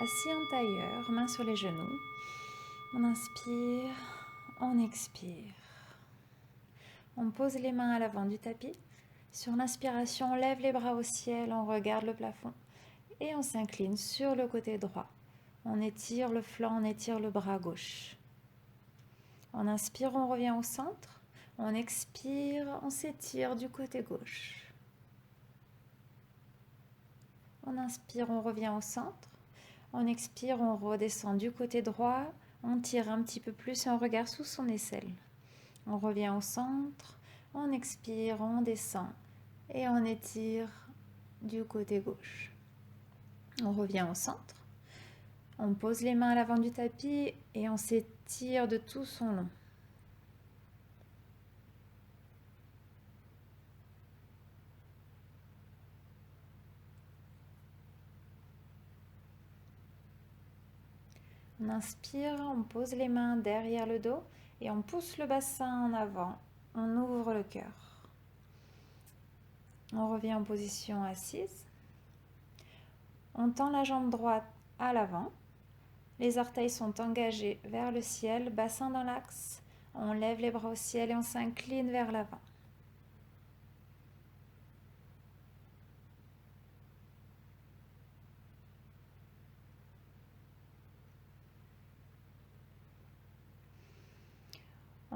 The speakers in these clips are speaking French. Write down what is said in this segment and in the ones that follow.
assis en tailleur, mains sur les genoux. On inspire, on expire. On pose les mains à l'avant du tapis. Sur l'inspiration, on lève les bras au ciel, on regarde le plafond et on s'incline sur le côté droit. On étire le flanc, on étire le bras gauche. On inspire, on revient au centre. On expire, on s'étire du côté gauche. On inspire, on revient au centre. On expire, on redescend du côté droit. On tire un petit peu plus et on regarde sous son aisselle. On revient au centre. On expire, on descend et on étire du côté gauche. On revient au centre. On pose les mains à l'avant du tapis et on s'étire de tout son long. On inspire, on pose les mains derrière le dos et on pousse le bassin en avant. On ouvre le cœur. On revient en position assise. On tend la jambe droite à l'avant. Les orteils sont engagés vers le ciel, bassin dans l'axe. On lève les bras au ciel et on s'incline vers l'avant.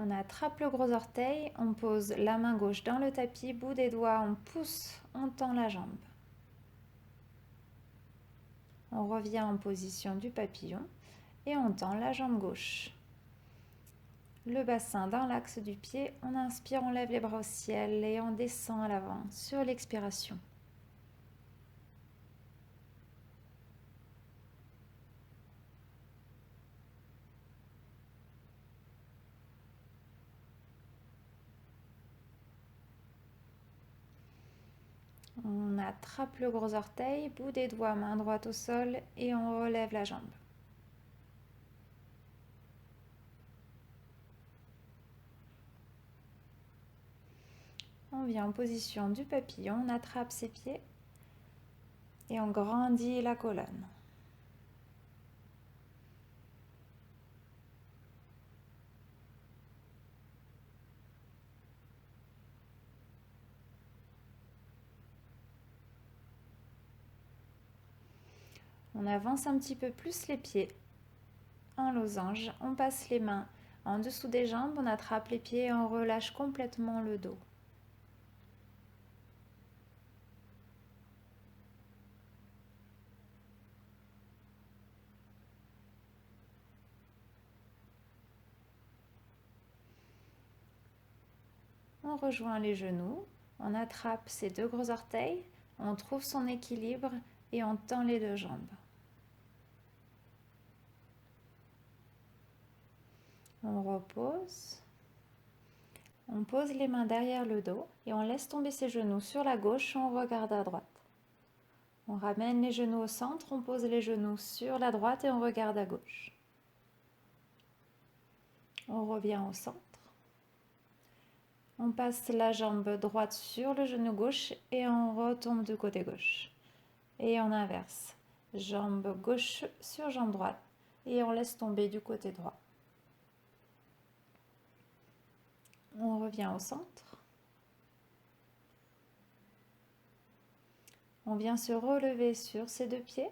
On attrape le gros orteil, on pose la main gauche dans le tapis, bout des doigts, on pousse, on tend la jambe. On revient en position du papillon et on tend la jambe gauche. Le bassin dans l'axe du pied, on inspire, on lève les bras au ciel et on descend à l'avant sur l'expiration. On attrape le gros orteil, bout des doigts, main droite au sol et on relève la jambe. On vient en position du papillon, on attrape ses pieds et on grandit la colonne. On avance un petit peu plus les pieds en losange, on passe les mains en dessous des jambes, on attrape les pieds et on relâche complètement le dos. On rejoint les genoux, on attrape ses deux gros orteils, on trouve son équilibre et on tend les deux jambes. On repose. On pose les mains derrière le dos et on laisse tomber ses genoux sur la gauche, on regarde à droite. On ramène les genoux au centre, on pose les genoux sur la droite et on regarde à gauche. On revient au centre. On passe la jambe droite sur le genou gauche et on retombe du côté gauche. Et on inverse. Jambe gauche sur jambe droite et on laisse tomber du côté droit. On revient au centre. On vient se relever sur ses deux pieds.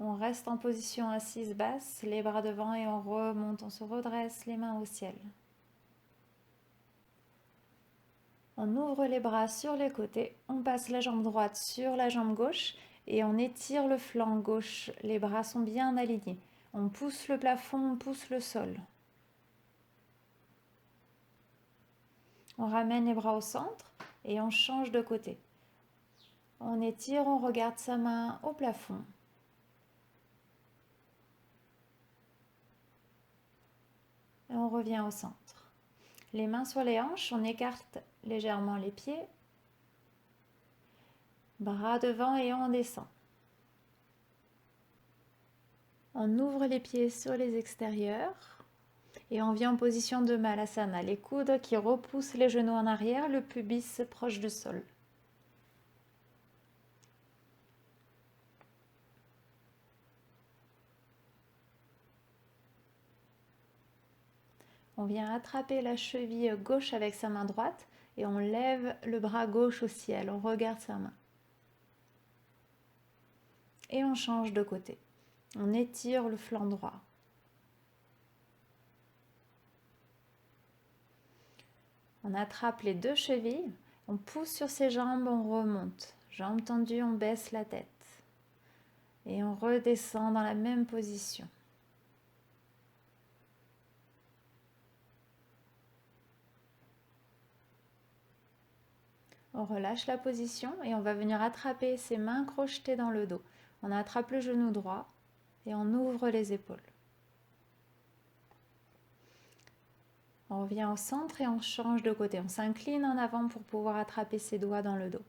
On reste en position assise basse, les bras devant et on remonte, on se redresse, les mains au ciel. On ouvre les bras sur les côtés, on passe la jambe droite sur la jambe gauche et on étire le flanc gauche. Les bras sont bien alignés. On pousse le plafond, on pousse le sol. On ramène les bras au centre et on change de côté. On étire, on regarde sa main au plafond. Et on revient au centre. Les mains sur les hanches, on écarte légèrement les pieds. Bras devant et on descend. On ouvre les pieds sur les extérieurs et on vient en position de Malasana. Les coudes qui repoussent les genoux en arrière, le pubis proche du sol. On vient attraper la cheville gauche avec sa main droite et on lève le bras gauche au ciel, on regarde sa main. Et on change de côté. On étire le flanc droit. On attrape les deux chevilles, on pousse sur ses jambes, on remonte. Jambes tendues, on baisse la tête. Et on redescend dans la même position. On relâche la position et on va venir attraper ses mains crochetées dans le dos. On attrape le genou droit et on ouvre les épaules. On revient au centre et on change de côté. On s'incline en avant pour pouvoir attraper ses doigts dans le dos.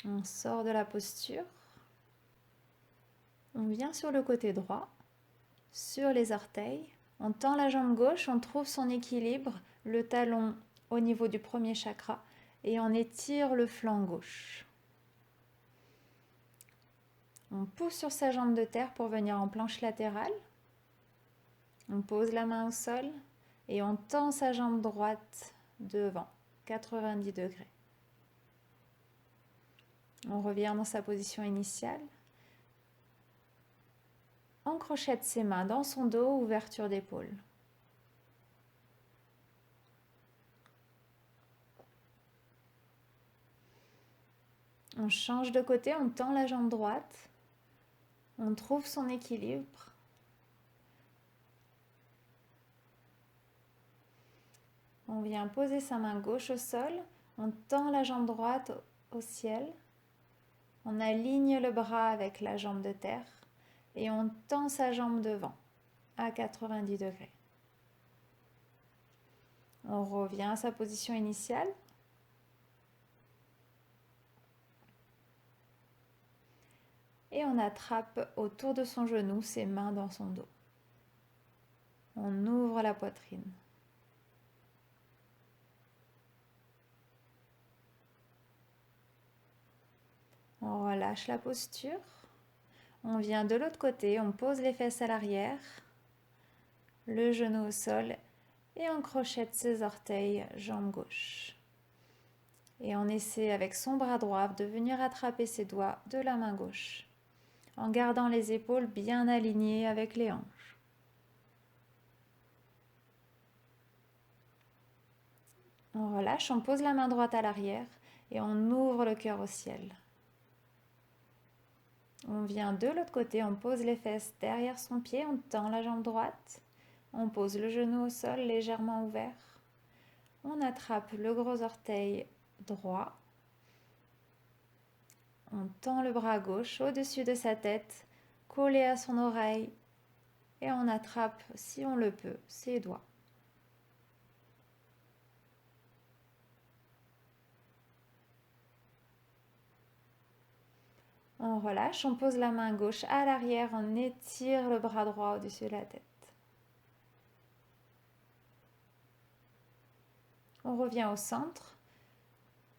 On sort de la posture. On vient sur le côté droit, sur les orteils. On tend la jambe gauche, on trouve son équilibre, le talon au niveau du premier chakra et on étire le flanc gauche. On pousse sur sa jambe de terre pour venir en planche latérale. On pose la main au sol et on tend sa jambe droite devant, 90 degrés. On revient dans sa position initiale. On crochette ses mains dans son dos, ouverture d'épaule. On change de côté, on tend la jambe droite. On trouve son équilibre. On vient poser sa main gauche au sol. On tend la jambe droite au ciel. On aligne le bras avec la jambe de terre. Et on tend sa jambe devant à 90 degrés. On revient à sa position initiale. Et on attrape autour de son genou ses mains dans son dos. On ouvre la poitrine. On relâche la posture. On vient de l'autre côté, on pose les fesses à l'arrière, le genou au sol et on crochette ses orteils, jambe gauche. Et on essaie avec son bras droit de venir attraper ses doigts de la main gauche, en gardant les épaules bien alignées avec les hanches. On relâche, on pose la main droite à l'arrière et on ouvre le cœur au ciel. On vient de l'autre côté, on pose les fesses derrière son pied, on tend la jambe droite, on pose le genou au sol légèrement ouvert, on attrape le gros orteil droit, on tend le bras gauche au-dessus de sa tête, collé à son oreille, et on attrape, si on le peut, ses doigts. On relâche, on pose la main gauche à l'arrière, on étire le bras droit au-dessus de la tête. On revient au centre,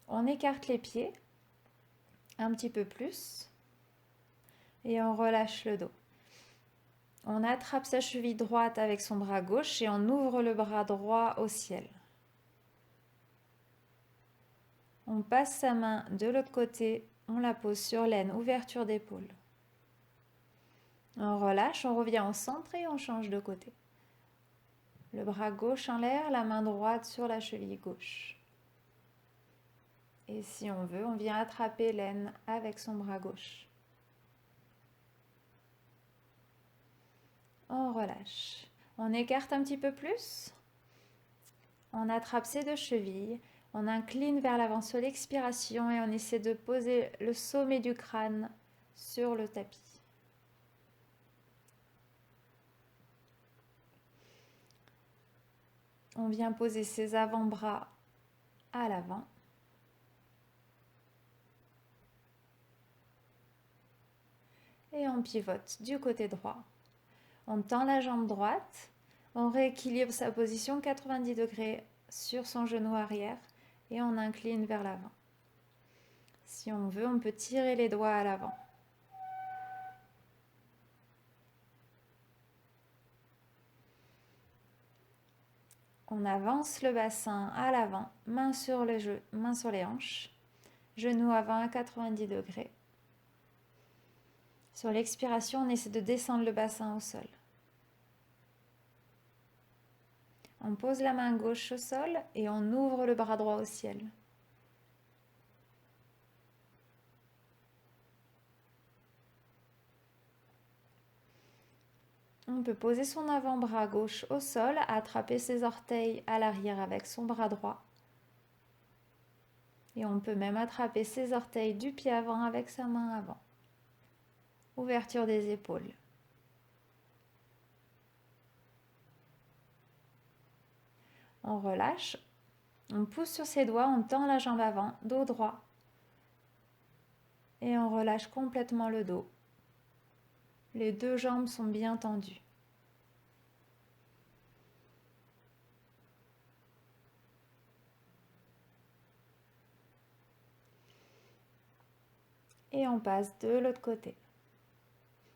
on écarte les pieds un petit peu plus et on relâche le dos. On attrape sa cheville droite avec son bras gauche et on ouvre le bras droit au ciel. On passe sa main de l'autre côté, on la pose sur l'aine, ouverture d'épaule. On relâche, on revient au centre et on change de côté. Le bras gauche en l'air, la main droite sur la cheville gauche. Et si on veut, on vient attraper l'aine avec son bras gauche. On relâche. On écarte un petit peu plus. On attrape ses deux chevilles. On incline vers l'avant sur l'expiration et on essaie de poser le sommet du crâne sur le tapis. On vient poser ses avant-bras à l'avant. Et on pivote du côté droit. On tend la jambe droite. On rééquilibre sa position 90 degrés sur son genou arrière et on incline vers l'avant. Si on veut, on peut tirer les doigts à l'avant. On avance le bassin à l'avant, main sur les hanches, genoux avant à 90 degrés. Sur l'expiration, on essaie de descendre le bassin au sol. On pose la main gauche au sol et on ouvre le bras droit au ciel. On peut poser son avant-bras gauche au sol, attraper ses orteils à l'arrière avec son bras droit. Et on peut même attraper ses orteils du pied avant avec sa main avant. Ouverture des épaules. On relâche. On pousse sur ses doigts, on tend la jambe avant, dos droit. Et on relâche complètement le dos. Les deux jambes sont bien tendues. Et on passe de l'autre côté.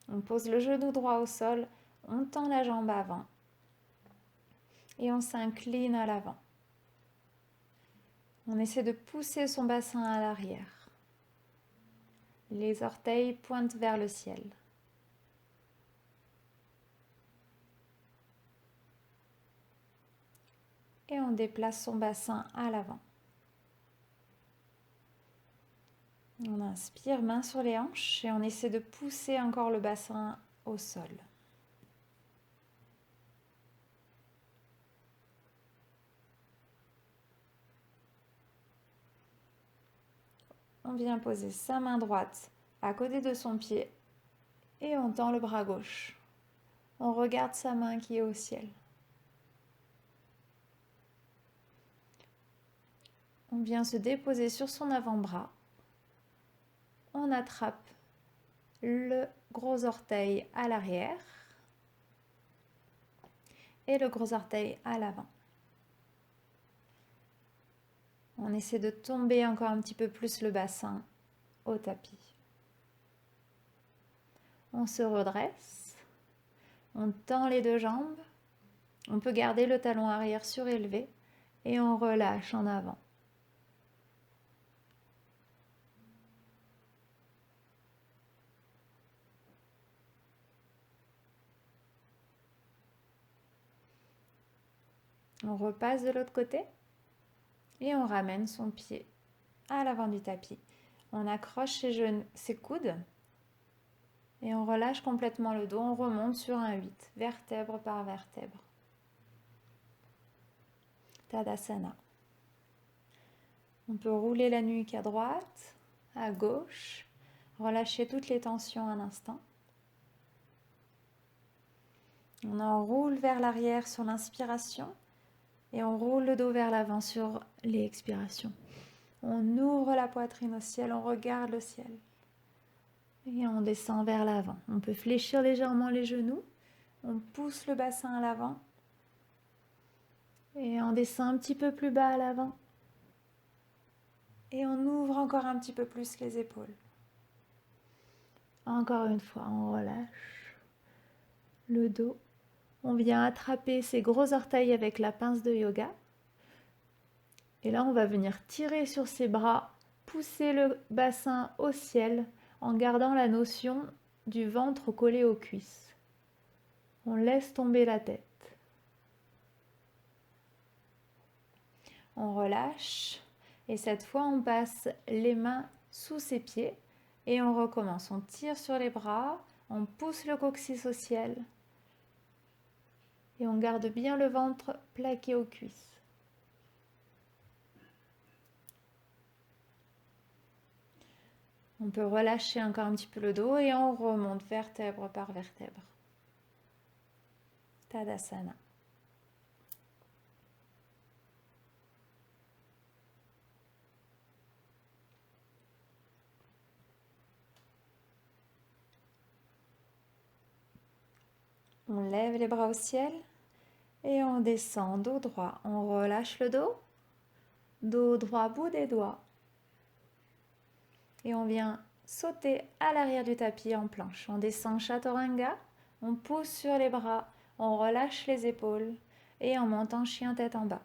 On pose le genou droit au sol, on tend la jambe avant et on s'incline à l'avant. On essaie de pousser son bassin à l'arrière. Les orteils pointent vers le ciel. Et on déplace son bassin à l'avant. On inspire, main sur les hanches et on essaie de pousser encore le bassin au sol. On vient poser sa main droite à côté de son pied et on tend le bras gauche. On regarde sa main qui est au ciel. On vient se déposer sur son avant-bras. On attrape le gros orteil à l'arrière et le gros orteil à l'avant. On essaie de tomber encore un petit peu plus le bassin au tapis. On se redresse, on tend les deux jambes, on peut garder le talon arrière surélevé et on relâche en avant. On repasse de l'autre côté et on ramène son pied à l'avant du tapis. On accroche ses coudes et on relâche complètement le dos. On remonte sur un 8, vertèbre par vertèbre. Tadasana. On peut rouler la nuque à droite, à gauche, relâcher toutes les tensions un instant. On enroule vers l'arrière sur l'inspiration et on roule le dos vers l'avant sur l'expiration. On ouvre la poitrine au ciel, on regarde le ciel. Et on descend vers l'avant. On peut fléchir légèrement les genoux. On pousse le bassin à l'avant. Et on descend un petit peu plus bas à l'avant. Et on ouvre encore un petit peu plus les épaules. Encore une fois, on relâche le dos. On vient attraper ses gros orteils avec la pince de yoga. Et là, on va venir tirer sur ses bras, pousser le bassin au ciel en gardant la notion du ventre collé aux cuisses. On laisse tomber la tête. On relâche et cette fois, on passe les mains sous ses pieds et on recommence. On tire sur les bras, on pousse le coccyx au ciel et on garde bien le ventre plaqué aux cuisses. On peut relâcher encore un petit peu le dos et on remonte vertèbre par vertèbre. Tadasana. On lève les bras au ciel et on descend dos droit. On relâche le dos. Dos droit, bout des doigts. Et on vient sauter à l'arrière du tapis en planche. On descend Chaturanga, on pousse sur les bras, on relâche les épaules et on monte en chien tête en bas.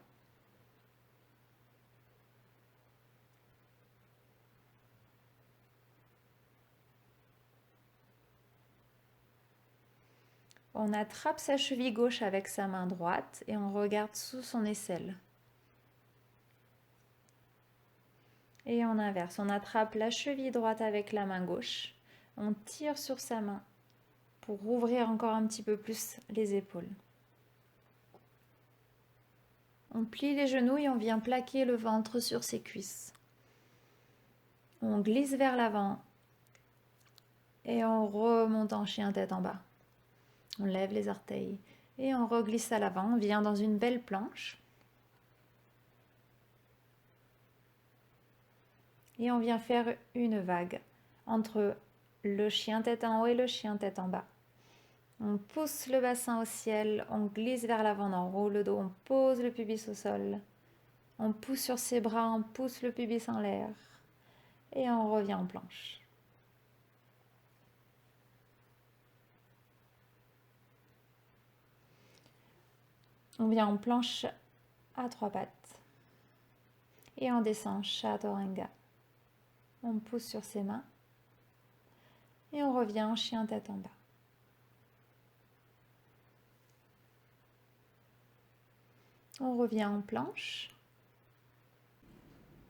On attrape sa cheville gauche avec sa main droite et on regarde sous son aisselle. Et on inverse, on attrape la cheville droite avec la main gauche. On tire sur sa main pour ouvrir encore un petit peu plus les épaules. On plie les genoux et on vient plaquer le ventre sur ses cuisses. On glisse vers l'avant et on remonte en chien tête en bas. On lève les orteils et on reglisse à l'avant. On vient dans une belle planche. Et on vient faire une vague entre le chien tête en haut et le chien tête en bas. On pousse le bassin au ciel, on glisse vers l'avant, on enroule le dos, on pose le pubis au sol. On pousse sur ses bras, on pousse le pubis en l'air. Et on revient en planche. On vient en planche à 3 pattes. Et on descend Chaturanga. On pousse sur ses mains. Et on revient en chien tête en bas. On revient en planche.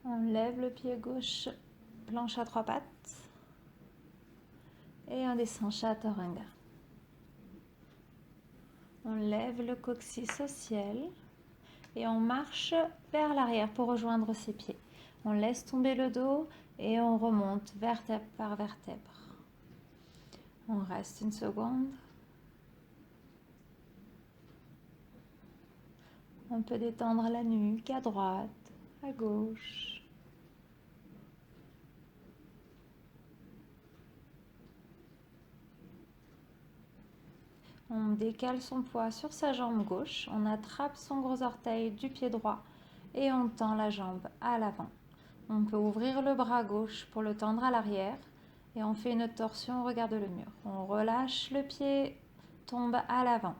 On lève le pied gauche, planche à 3 pattes. Et on descend Chaturanga. On lève le coccyx au ciel. Et on marche vers l'arrière pour rejoindre ses pieds. On laisse tomber le dos et on remonte vertèbre par vertèbre. On reste une seconde. On peut détendre la nuque à droite, à gauche. On décale son poids sur sa jambe gauche. On attrape son gros orteil du pied droit et on tend la jambe à l'avant. On peut ouvrir le bras gauche pour le tendre à l'arrière et on fait une torsion, on regarde le mur. On relâche le pied, tombe à l'avant.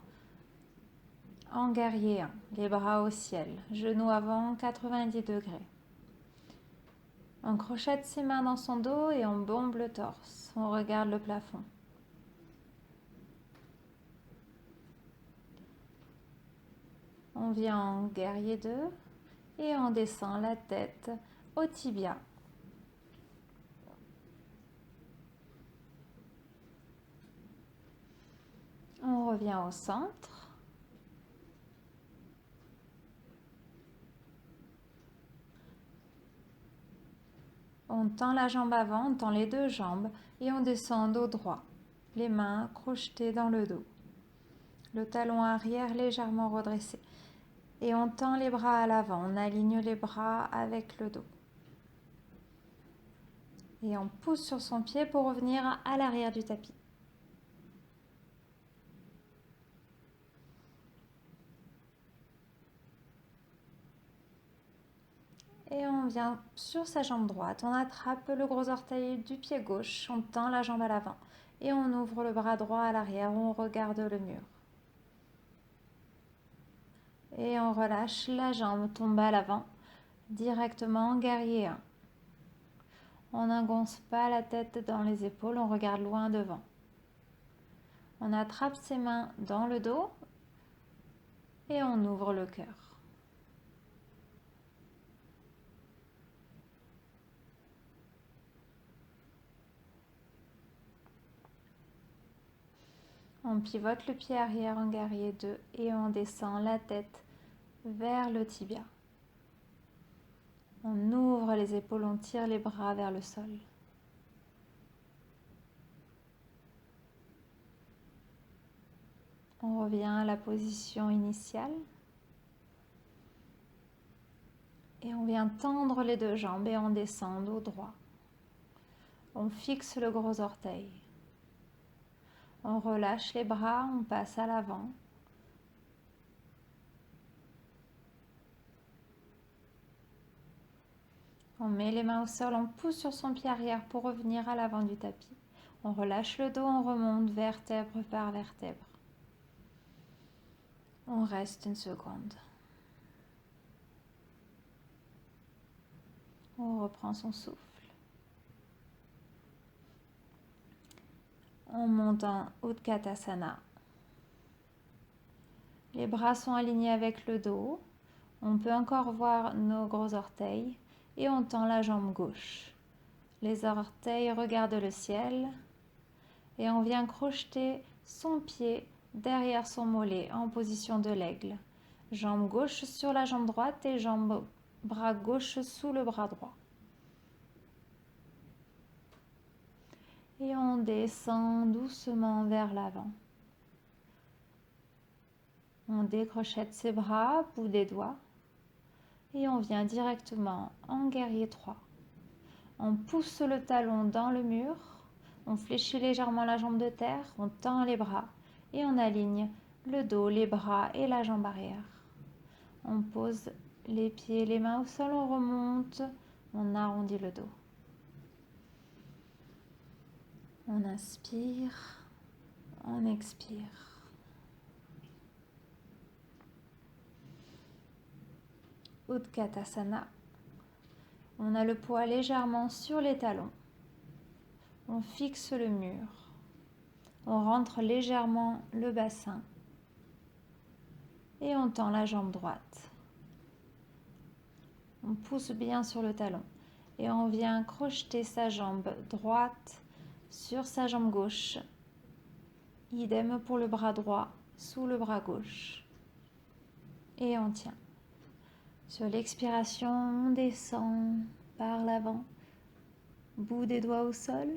En guerrier 1, les bras au ciel, genoux avant 90 degrés. On crochette ses mains dans son dos et on bombe le torse. On regarde le plafond. On vient en guerrier 2 et on descend la tête au tibia. On revient au centre. On tend la jambe avant, on tend les deux jambes et on descend dos droit. Les mains crochetées dans le dos. Le talon arrière légèrement redressé. Et on tend les bras à l'avant, on aligne les bras avec le dos. Et on pousse sur son pied pour revenir à l'arrière du tapis. Et on vient sur sa jambe droite, on attrape le gros orteil du pied gauche, on tend la jambe à l'avant et on ouvre le bras droit à l'arrière, on regarde le mur. Et on relâche, la jambe tombe à l'avant, directement en guerrier 1. On n'engonce pas la tête dans les épaules, on regarde loin devant. On attrape ses mains dans le dos et on ouvre le cœur. On pivote le pied arrière en guerrier 2 et on descend la tête vers le tibia. On ouvre les épaules, on tire les bras vers le sol. On revient à la position initiale. Et on vient tendre les deux jambes et on descend dos droit. On fixe le gros orteil. On relâche les bras, on passe à l'avant. On met les mains au sol, on pousse sur son pied arrière pour revenir à l'avant du tapis. On relâche le dos, on remonte vertèbre par vertèbre. On reste une seconde. On reprend son souffle. On monte en Utkatasana. Les bras sont alignés avec le dos. On peut encore voir nos gros orteils et on tend la jambe gauche. Les orteils regardent le ciel et on vient crocheter son pied derrière son mollet en position de l'aigle. Jambe gauche sur la jambe droite et bras gauche sous le bras droit. Et on descend doucement vers l'avant. On décrochette ses bras, bout des doigts, et on vient directement en guerrier 3. On pousse le talon dans le mur, on fléchit légèrement la jambe de terre, on tend les bras et on aligne le dos, les bras et la jambe arrière. On pose les pieds, les mains au sol, on remonte, on arrondit le dos. On inspire, on expire. Utkatasana. On a le poids légèrement sur les talons. On fixe le mur. On rentre légèrement le bassin. Et on tend la jambe droite. On pousse bien sur le talon. Et on vient crocheter sa jambe droite sur sa jambe gauche. Idem pour le bras droit sous le bras gauche. Et on tient. Sur l'expiration, on descend par l'avant, bout des doigts au sol.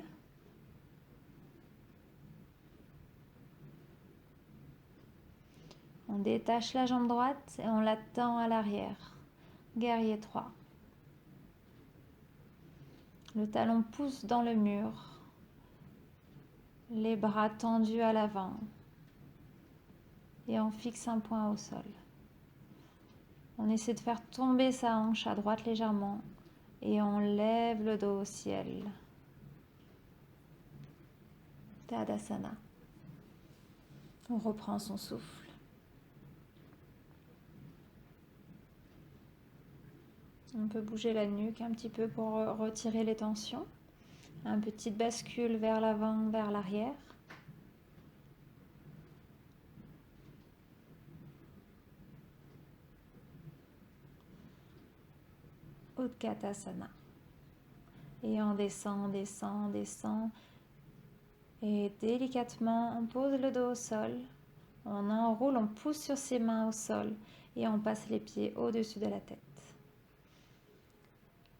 On détache la jambe droite et on la tend à l'arrière. Guerrier 3. Le talon pousse dans le mur. Les bras tendus à l'avant. Et on fixe un point au sol. On essaie de faire tomber sa hanche à droite légèrement et on lève le dos au ciel. Tadasana. On reprend son souffle. On peut bouger la nuque un petit peu pour retirer les tensions. Un petit bascule vers l'avant, vers l'arrière. Utkatasana. Et on descend, descend, descend. Et délicatement, on pose le dos au sol. On enroule, on pousse sur ses mains au sol. Et on passe les pieds au-dessus de la tête.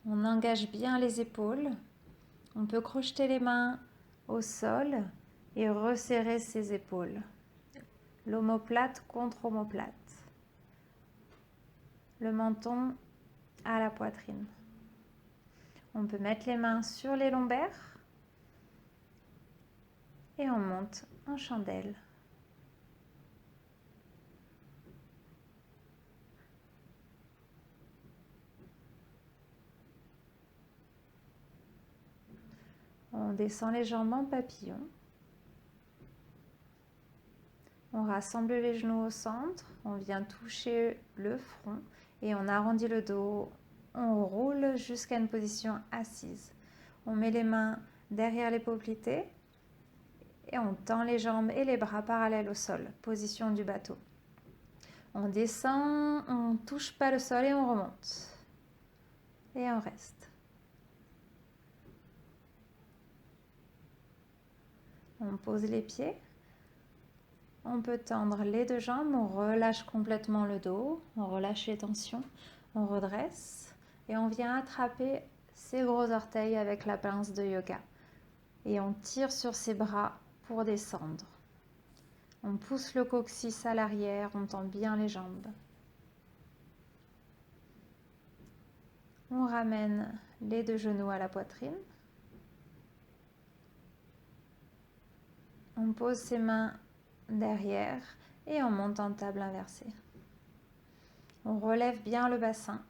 On engage bien les épaules. On peut crocheter les mains au sol et resserrer ses épaules. L'omoplate contre omoplate. Le menton à la poitrine. On peut mettre les mains sur les lombaires et on monte en chandelle. On descend les jambes en papillon. On rassemble les genoux au centre, on vient toucher le front et on arrondit le dos. On roule jusqu'à une position assise. On met les mains derrière les paupières et on tend les jambes et les bras parallèles au sol, position du bateau. On descend, on ne touche pas le sol et on remonte. Et on reste. On pose les pieds. On peut tendre les deux jambes, on relâche complètement le dos, on relâche les tensions, on redresse et on vient attraper ses gros orteils avec la pince de yoga. Et on tire sur ses bras pour descendre. On pousse le coccyx à l'arrière, on tend bien les jambes. On ramène les deux genoux à la poitrine. On pose ses mains derrière et on monte en table inversée. On relève bien le bassin.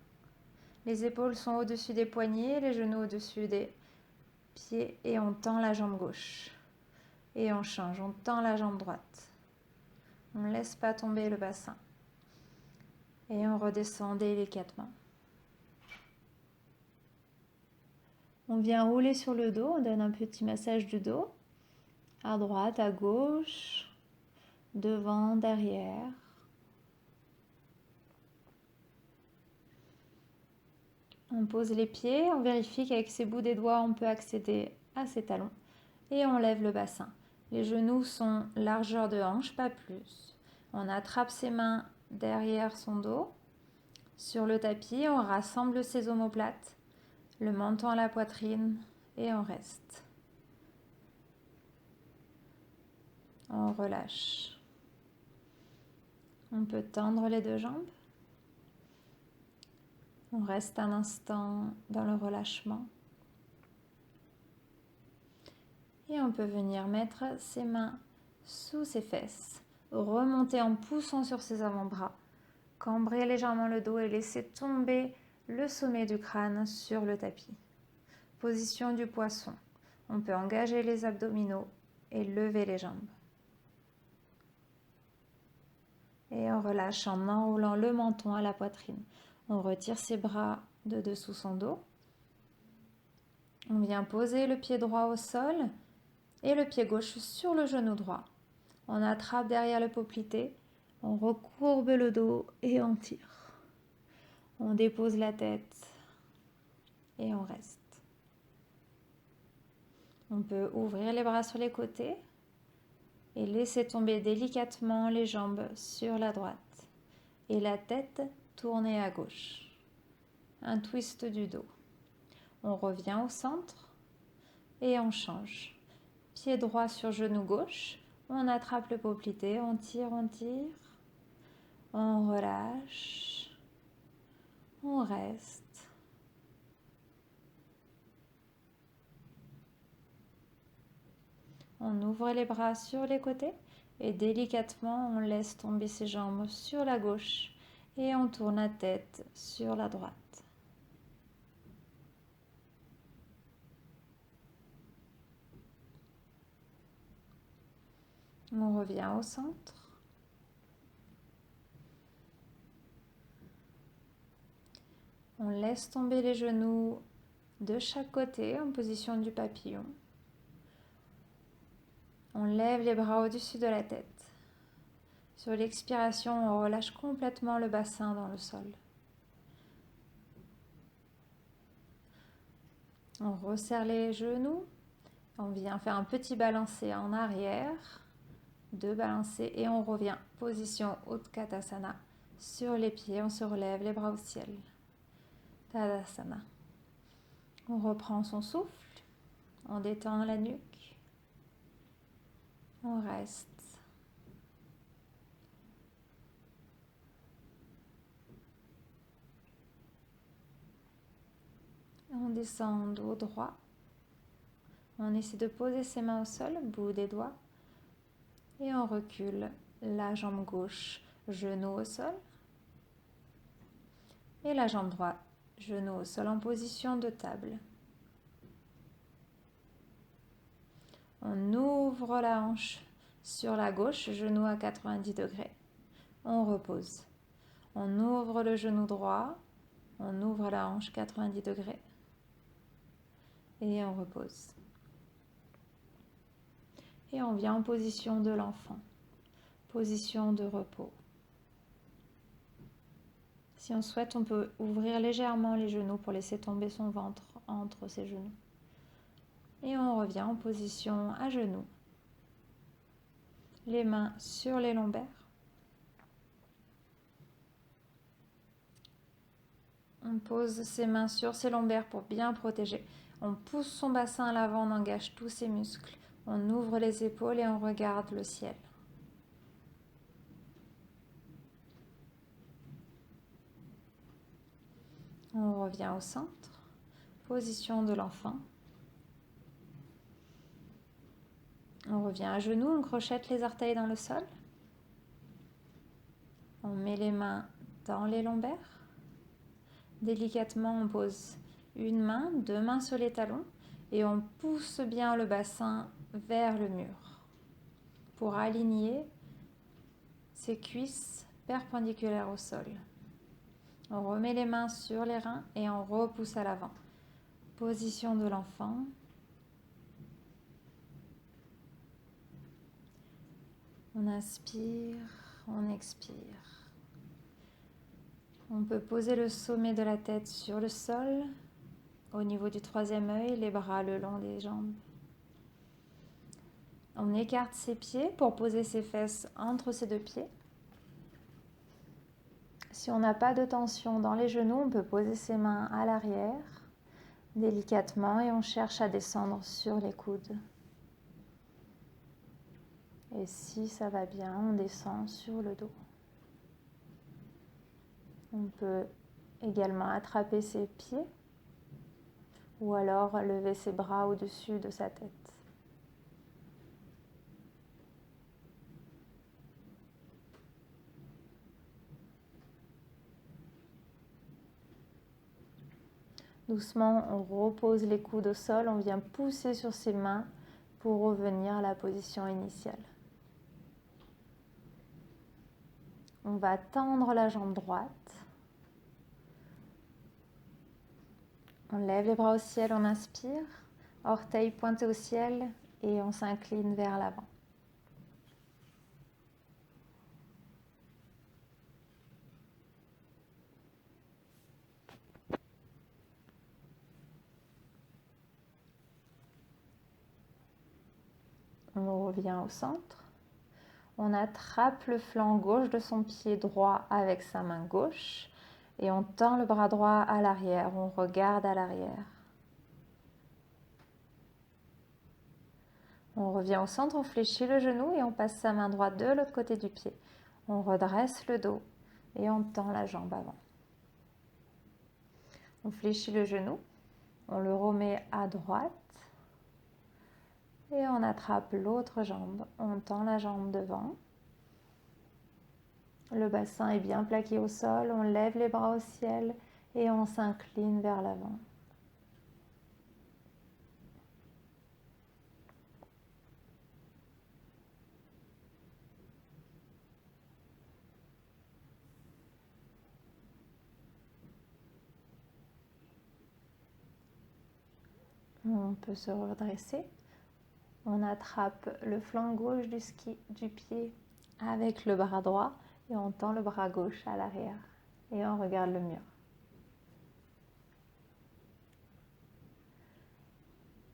Les épaules sont au-dessus des poignets, les genoux au-dessus des pieds et on tend la jambe gauche. Et on change, on tend la jambe droite. On ne laisse pas tomber le bassin. Et on redescend délicatement. On vient rouler sur le dos, on donne un petit massage du dos, à droite, à gauche, devant, derrière. On pose les pieds, on vérifie qu'avec ses bouts des doigts, on peut accéder à ses talons. Et on lève le bassin. Les genoux sont largeur de hanche, pas plus. On attrape ses mains derrière son dos. Sur le tapis, on rassemble ses omoplates, le menton à la poitrine et on reste. On relâche. On peut tendre les deux jambes. On reste un instant dans le relâchement. Et on peut venir mettre ses mains sous ses fesses, remonter en poussant sur ses avant-bras, cambrer légèrement le dos et laisser tomber le sommet du crâne sur le tapis. Position du poisson. On peut engager les abdominaux et lever les jambes. Et on relâche en enroulant le menton à la poitrine. On retire ses bras de dessous son dos. On vient poser le pied droit au sol et le pied gauche sur le genou droit. On attrape derrière le poplité, on recourbe le dos et on tire. On dépose la tête et on reste. On peut ouvrir les bras sur les côtés et laisser tomber délicatement les jambes sur la droite et la tête tournée à gauche. Un twist du dos. On revient au centre et on change. Pied droit sur genou gauche, on attrape le poplité, on tire, on relâche, on reste. On ouvre les bras sur les côtés et délicatement on laisse tomber ses jambes sur la gauche et on tourne la tête sur la droite. On revient au centre. On laisse tomber les genoux de chaque côté en position du papillon. On lève les bras au-dessus de la tête. Sur l'expiration, on relâche complètement le bassin dans le sol. On resserre les genoux. On vient faire un petit balancé en arrière. 2 balancés et on revient. Position Utkatasana. Sur les pieds, on se relève les bras au ciel. Tadasana. On reprend son souffle. On détend la nuque. On reste. On descend dos droit. On essaie de poser ses mains au sol, bout des doigts. Et on recule la jambe gauche, genou au sol. Et la jambe droite, genou au sol en position de table. On ouvre la hanche sur la gauche, genou à 90 degrés. On repose. On ouvre le genou droit. On ouvre la hanche 90 degrés. Et on repose. Et on vient en position de l'enfant. Position de repos. Si on souhaite, on peut ouvrir légèrement les genoux pour laisser tomber son ventre entre ses genoux. Et on revient en position à genoux. Les mains sur les lombaires. On pose ses mains sur ses lombaires pour bien protéger. On pousse son bassin à l'avant, on engage tous ses muscles. On ouvre les épaules et on regarde le ciel. On revient au centre. Position de l'enfant. On revient à genoux, on crochette les orteils dans le sol. On met les mains dans les lombaires. Délicatement, on pose une main, 2 mains sur les talons et on pousse bien le bassin vers le mur pour aligner ses cuisses perpendiculaires au sol. On remet les mains sur les reins et on repousse à l'avant. Position de l'enfant. On inspire, on expire. On peut poser le sommet de la tête sur le sol, au niveau du troisième œil, les bras le long des jambes. On écarte ses pieds pour poser ses fesses entre ses deux pieds. Si on n'a pas de tension dans les genoux, on peut poser ses mains à l'arrière, délicatement, et on cherche à descendre sur les coudes. Et si ça va bien, on descend sur le dos. On peut également attraper ses pieds ou alors lever ses bras au-dessus de sa tête. Doucement, on repose les coudes au sol, on vient pousser sur ses mains pour revenir à la position initiale. On va tendre la jambe droite. On lève les bras au ciel, on inspire, orteils pointés au ciel et on s'incline vers l'avant. On revient au centre. On attrape le flanc gauche de son pied droit avec sa main gauche et on tend le bras droit à l'arrière, on regarde à l'arrière. On revient au centre, on fléchit le genou et on passe sa main droite de l'autre côté du pied. On redresse le dos et on tend la jambe avant. On fléchit le genou, on le remet à droite et on attrape l'autre jambe. On tend la jambe devant. Le bassin est bien plaqué au sol, on lève les bras au ciel et on s'incline vers l'avant. On peut se redresser. On attrape le flanc gauche du pied avec le bras droit et on tend le bras gauche à l'arrière et on regarde le mur.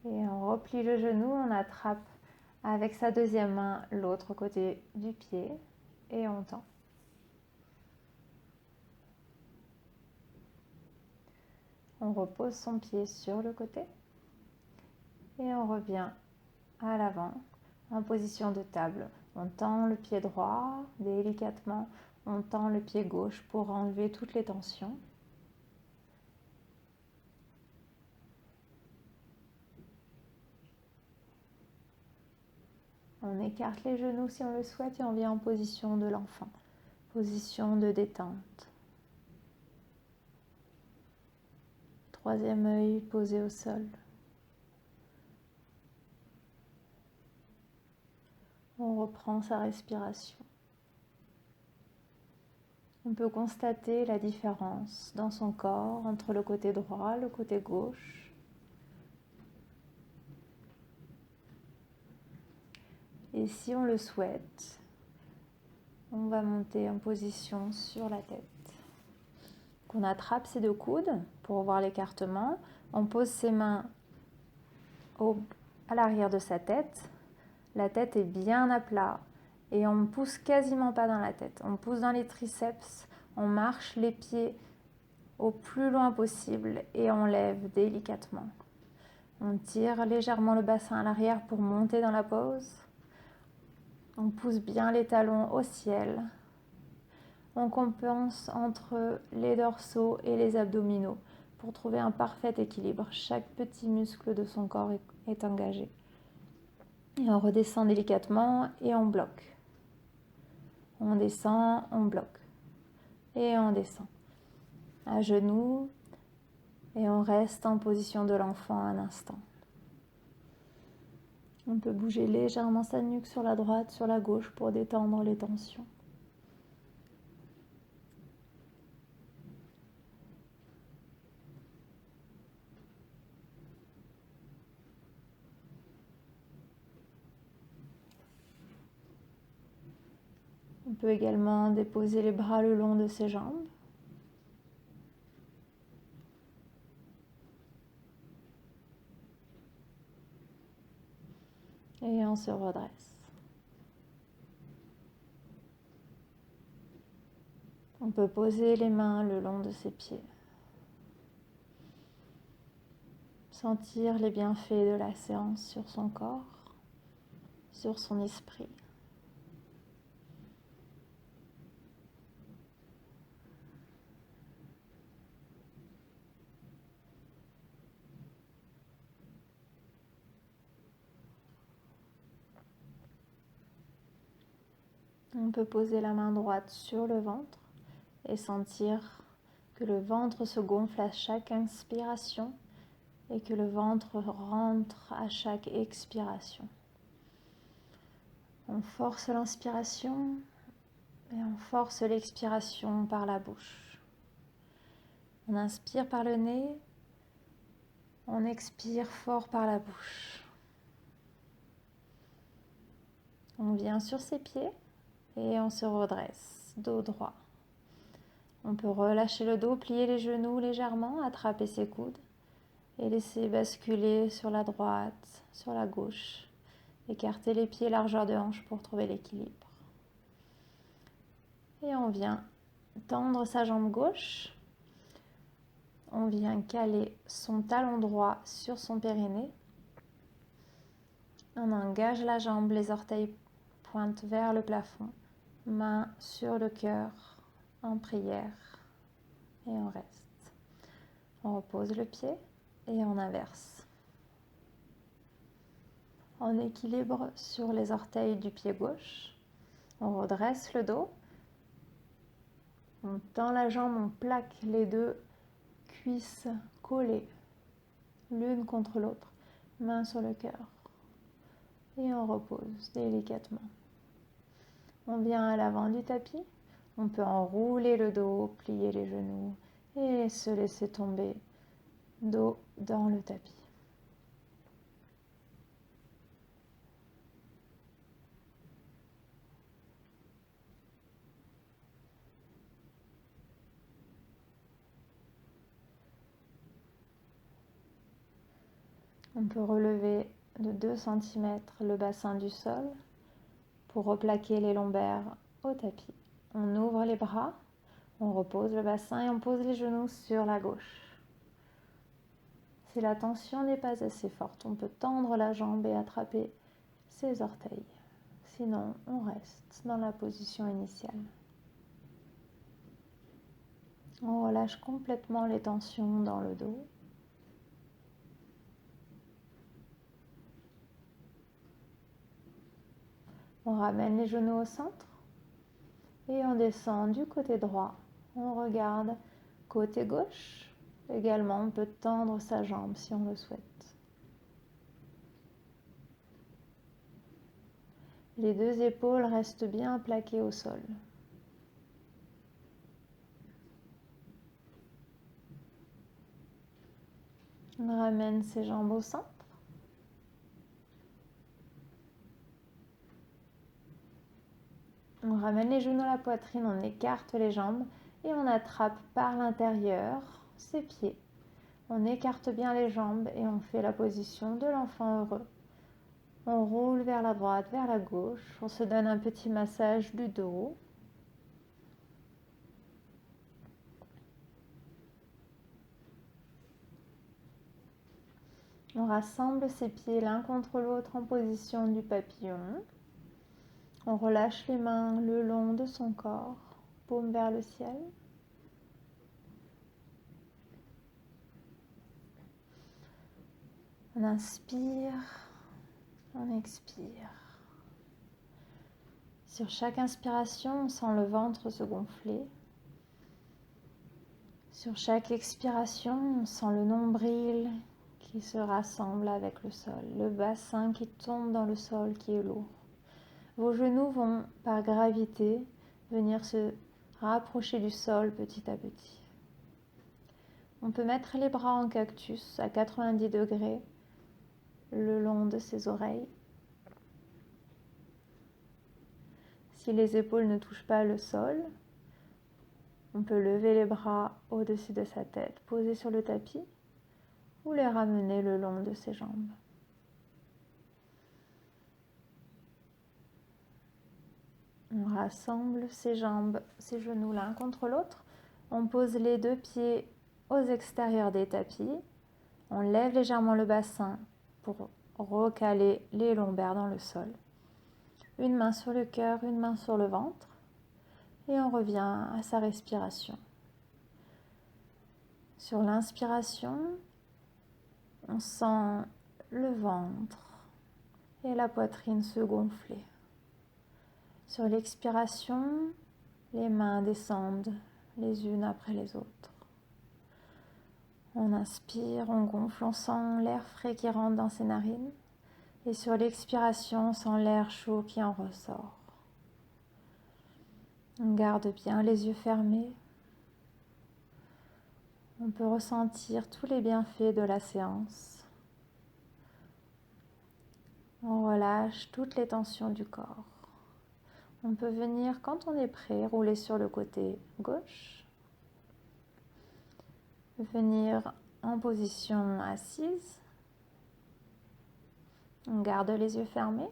Et on replie le genou, on attrape avec sa deuxième main l'autre côté du pied et on tend. On repose son pied sur le côté et on revient à l'avant en position de table. On tend le pied droit délicatement, on tend le pied gauche pour enlever toutes les tensions. On écarte les genoux si on le souhaite et on vient en position de l'enfant, position de détente. Troisième œil posé au sol. On reprend sa respiration. On peut constater la différence dans son corps entre le côté droit et le côté gauche. Et si on le souhaite, on va monter en position sur la tête. On attrape ses deux coudes pour voir l'écartement. On pose ses mains à l'arrière de sa tête. La tête est bien à plat et on ne pousse quasiment pas dans la tête. On pousse dans les triceps, on marche les pieds au plus loin possible et on lève délicatement. On tire légèrement le bassin à l'arrière pour monter dans la pose. On pousse bien les talons au ciel. On compense entre les dorsaux et les abdominaux pour trouver un parfait équilibre. Chaque petit muscle de son corps est engagé. Et on redescend délicatement et on bloque. On descend, on bloque. Et on descend. À genoux. Et on reste en position de l'enfant un instant. On peut bouger légèrement sa nuque sur la droite, sur la gauche pour détendre les tensions. peut également déposer les bras le long de ses jambes. Et on se redresse. On peut poser les mains le long de ses pieds. Sentir les bienfaits de la séance sur son corps, sur son esprit. On peut poser la main droite sur le ventre et sentir que le ventre se gonfle à chaque inspiration et que le ventre rentre à chaque expiration. On force l'inspiration et on force l'expiration par la bouche. On inspire par le nez, on expire fort par la bouche. On vient sur ses pieds et on se redresse, dos droit. On peut relâcher le dos, plier les genoux légèrement, attraper ses coudes et laisser basculer sur la droite, sur la gauche. Écarter les pieds largeur de hanche pour trouver l'équilibre. Et on vient tendre sa jambe gauche. On vient caler son talon droit sur son périnée. On engage la jambe, les orteils pointent vers le plafond. Main sur le cœur en prière. Et on reste. On repose le pied et on inverse. En équilibre sur les orteils du pied gauche. On redresse le dos. On tend la jambe, on plaque les deux cuisses collées l'une contre l'autre, main sur le cœur. Et on repose délicatement. On vient à l'avant du tapis. On peut enrouler le dos, plier les genoux et se laisser tomber dos dans le tapis. On peut relever de 2 cm le bassin du sol pour replaquer les lombaires au tapis. On ouvre les bras, on repose le bassin et on pose les genoux sur la gauche. Si la tension n'est pas assez forte, on peut tendre la jambe et attraper ses orteils. Sinon, on reste dans la position initiale. On relâche complètement les tensions dans le dos. On ramène les genoux au centre et on descend du côté droit. On regarde côté gauche. Également, on peut tendre sa jambe si on le souhaite. Les deux épaules restent bien plaquées au sol. On ramène ses jambes au centre. On ramène les genoux à la poitrine, on écarte les jambes et on attrape par l'intérieur ses pieds. On écarte bien les jambes et on fait la position de l'enfant heureux. On roule vers la droite, vers la gauche. On se donne un petit massage du dos. On rassemble ses pieds l'un contre l'autre en position du papillon. On relâche les mains le long de son corps, paume vers le ciel. On inspire, on expire. Sur chaque inspiration, on sent le ventre se gonfler. Sur chaque expiration, on sent le nombril qui se rassemble avec le sol, le bassin qui tombe dans le sol qui est lourd. Vos genoux vont, par gravité, venir se rapprocher du sol petit à petit. On peut mettre les bras en cactus à 90 degrés le long de ses oreilles. Si les épaules ne touchent pas le sol, on peut lever les bras au-dessus de sa tête, poser sur le tapis ou les ramener le long de ses jambes. On rassemble ses jambes, ses genoux l'un contre l'autre. On pose les deux pieds aux extérieurs des tapis. On lève légèrement le bassin pour recaler les lombaires dans le sol. Une main sur le cœur, une main sur le ventre. Et on revient à sa respiration. Sur l'inspiration, on sent le ventre et la poitrine se gonfler. Sur l'expiration, les mains descendent les unes après les autres. On inspire, on gonfle, on sent l'air frais qui rentre dans ses narines. Et sur l'expiration, on sent l'air chaud qui en ressort. On garde bien les yeux fermés. On peut ressentir tous les bienfaits de la séance. On relâche toutes les tensions du corps. On peut venir, quand on est prêt, rouler sur le côté gauche. Venir en position assise. On garde les yeux fermés.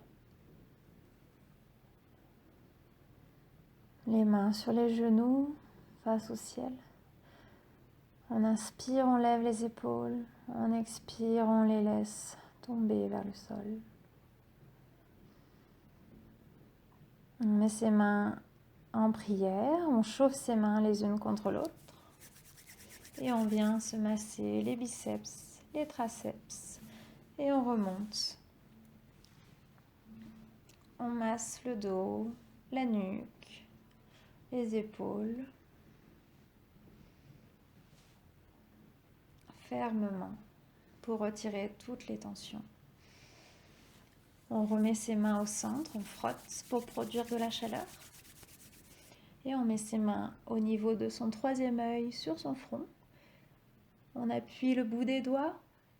Les mains sur les genoux, face au ciel. On inspire, on lève les épaules. On expire, on les laisse tomber vers le sol. On met ses mains en prière, on chauffe ses mains les unes contre l'autre et on vient se masser les biceps, les triceps et on remonte. On masse le dos, la nuque, les épaules fermement pour retirer toutes les tensions. On remet ses mains au centre, on frotte pour produire de la chaleur. Et on met ses mains au niveau de son troisième œil sur son front. On appuie le bout des doigts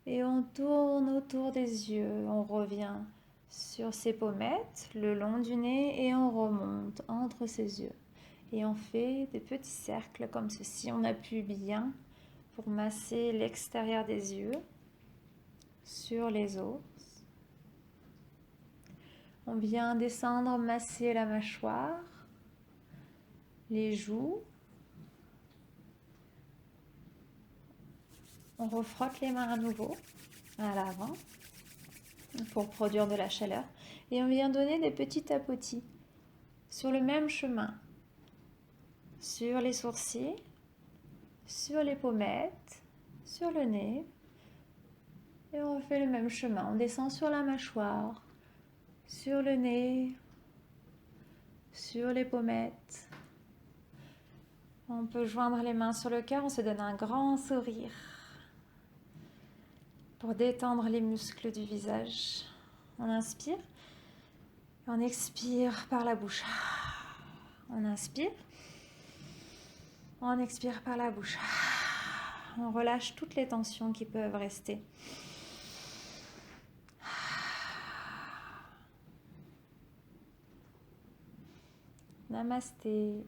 et on tourne autour des yeux. On revient sur ses pommettes, le long du nez et on remonte entre ses yeux. Et on fait des petits cercles comme ceci. On appuie bien pour masser l'extérieur des yeux sur les os. On vient descendre, masser la mâchoire, les joues. On refrotte les mains à nouveau à l'avant pour produire de la chaleur. Et on vient donner des petits tapotis sur le même chemin, sur les sourcils, sur les pommettes, sur le nez. Et on refait le même chemin. On descend sur la mâchoire, sur le nez, sur les pommettes. On peut joindre les mains sur le cœur, on se donne un grand sourire pour détendre les muscles du visage. On inspire, on expire par la bouche. On inspire, on expire par la bouche. On relâche toutes les tensions qui peuvent rester. Namasté.